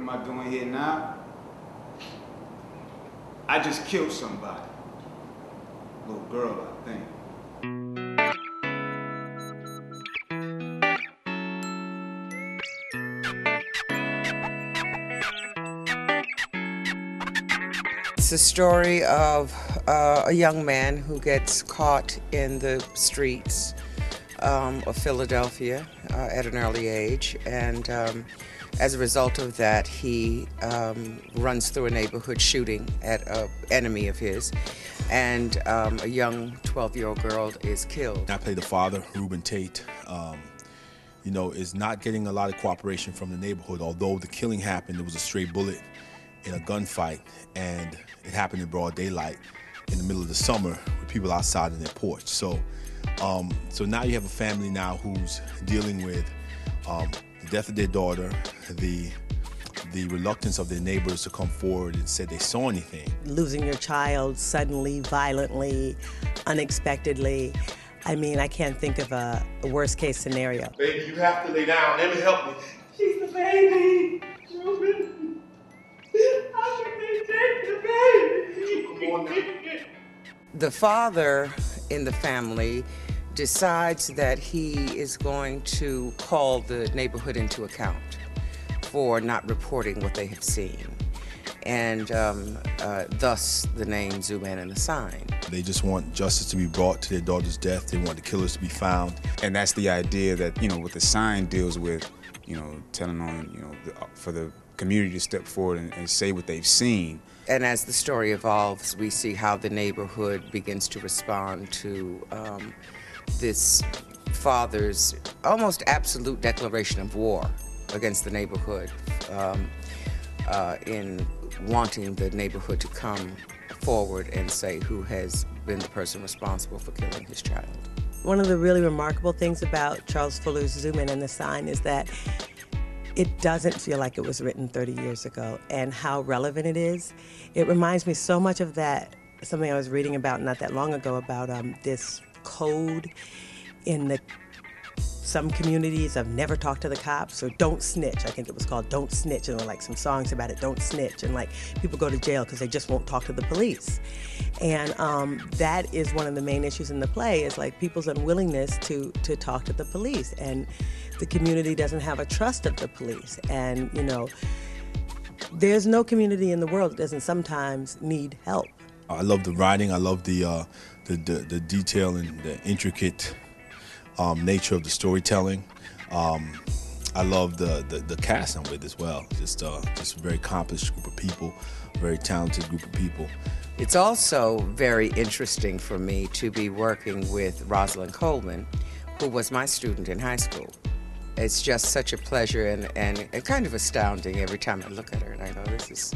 am I doing here now? I just killed somebody. Little girl, I think. It's a story of a young man who gets caught in the streets of Philadelphia at an early age, and as a result of that, he runs through a neighborhood shooting at an enemy of his, and a young 12-year-old girl is killed. I play the father, Reuben Tate. You know, is not getting a lot of cooperation from the neighborhood. Although the killing happened, there was a stray bullet in a gunfight, and it happened in broad daylight in the middle of the summer with people outside on their porch. So now you have a family now who's dealing with the death of their daughter, the reluctance of their neighbors to come forward and say they saw anything. Losing your child suddenly, violently, unexpectedly. I mean, I can't think of a worst case scenario. Baby, you have to lay down. Let me help you. She's the baby. How can they take the baby? Come on now. The father in the family decides that he is going to call the neighborhood into account for not reporting what they have seen, and thus the name Zooman and the sign. They just want justice to be brought to their daughter's death. They want the killers to be found. And that's the idea that, you know, what the sign deals with, you know, telling on, you know, for the community to step forward and say what they've seen. And as the story evolves, we see how the neighborhood begins to respond to this father's almost absolute declaration of war against the neighborhood, in wanting the neighborhood to come forward and say who has been the person responsible for killing his child. One of the really remarkable things about Charles Fuller's Zooman and the Sign is that it doesn't feel like it was written 30 years ago, and how relevant it is. It reminds me so much of that, something I was reading about not that long ago about this code in some communities of never talk to the cops, or don't snitch. I think it was called Don't Snitch, and there were like some songs about it, don't snitch, and like people go to jail because they just won't talk to the police. And that is one of the main issues in the play, is like people's unwillingness to talk to the police, and the community doesn't have a trust of the police. And you know, there's no community in the world that doesn't sometimes need help. I love the writing. I love the detail and the intricate nature of the storytelling. I love the cast I'm with as well. Just a very accomplished group of people, very talented group of people. It's also very interesting for me to be working with Rosalind Coleman, who was my student in high school. It's just such a pleasure and kind of astounding every time I look at her and I go, this is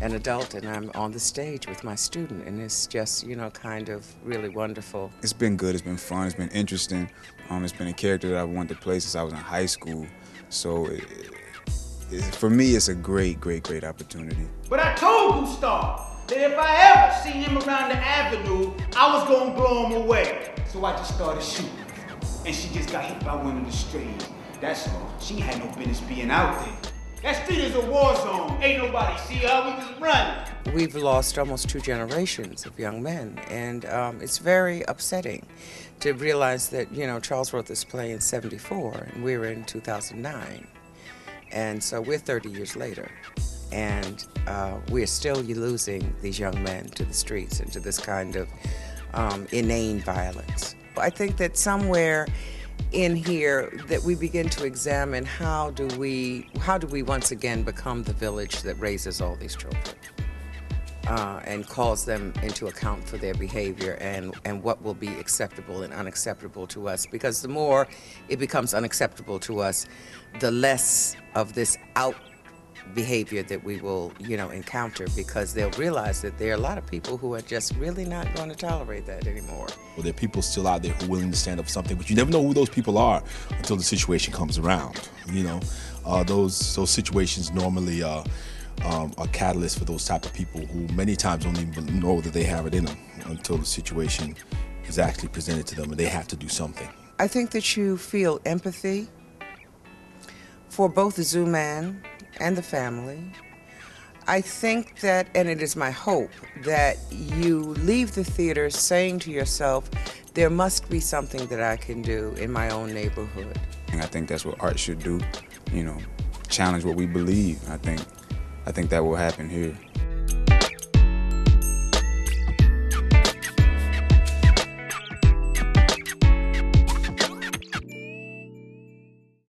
an adult and I'm on the stage with my student, and it's just, you know, kind of really wonderful. It's been good, it's been fun, it's been interesting. It's been a character that I've wanted to play since I was in high school. So for me, it's a great, great, great opportunity. But I told Gustav that if I ever seen him around the avenue, I was gonna blow him away. So I just started shooting, and she just got hit by one of the strays. That's all. She had no business being out there. That street is a war zone. Ain't nobody see her. We was running. We've lost almost 2 generations of young men, and it's very upsetting to realize that, you know, Charles wrote this play in '74, and we're in 2009. And so we're 30 years later, and we're still losing these young men to the streets and to this kind of inane violence. I think that somewhere in here that we begin to examine how do we once again become the village that raises all these children and calls them into account for their behavior and what will be acceptable and unacceptable to us, because the more it becomes unacceptable to us, the less of this out behavior that we will, you know, encounter, because they'll realize that there are a lot of people who are just really not going to tolerate that anymore. Well, there are people still out there who are willing to stand up for something, but you never know who those people are until the situation comes around. You know, those situations normally are catalysts for those type of people who many times don't even know that they have it in them until the situation is actually presented to them and they have to do something. I think that you feel empathy for both Zooman and the family. I think that, and it is my hope, that you leave the theater saying to yourself, there must be something that I can do in my own neighborhood. And I think that's what art should do, you know, challenge what we believe. I think that will happen here.